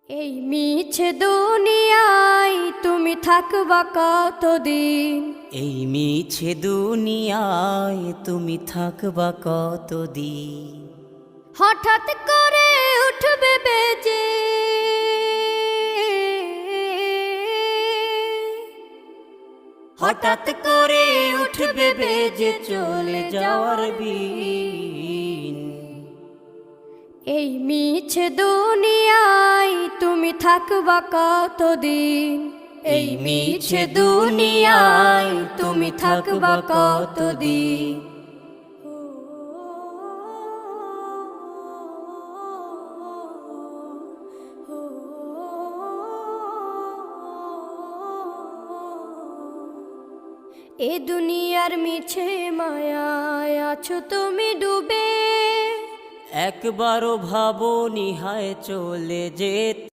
এই মিছে দুনিয়ায় তুমি থাকবা কতদিন? এই মিছে দুনিয়ায় তুমি থাকবা কতদিন? হঠাৎ করে উঠবে বেজে হঠাৎ করে উঠবে বেজে চলে যাওয়ার বিন। এই মিছে দুনিয়ায় তুমি থাকবা কতদিন? এই মিছে দুনিয়ায় তুমি থাকবা কতদিন? এ দুনিয়ার মিছে মায়ায় আছো তুমি ডুবে, একবারও ভাবো নিহায় চলে যেতে।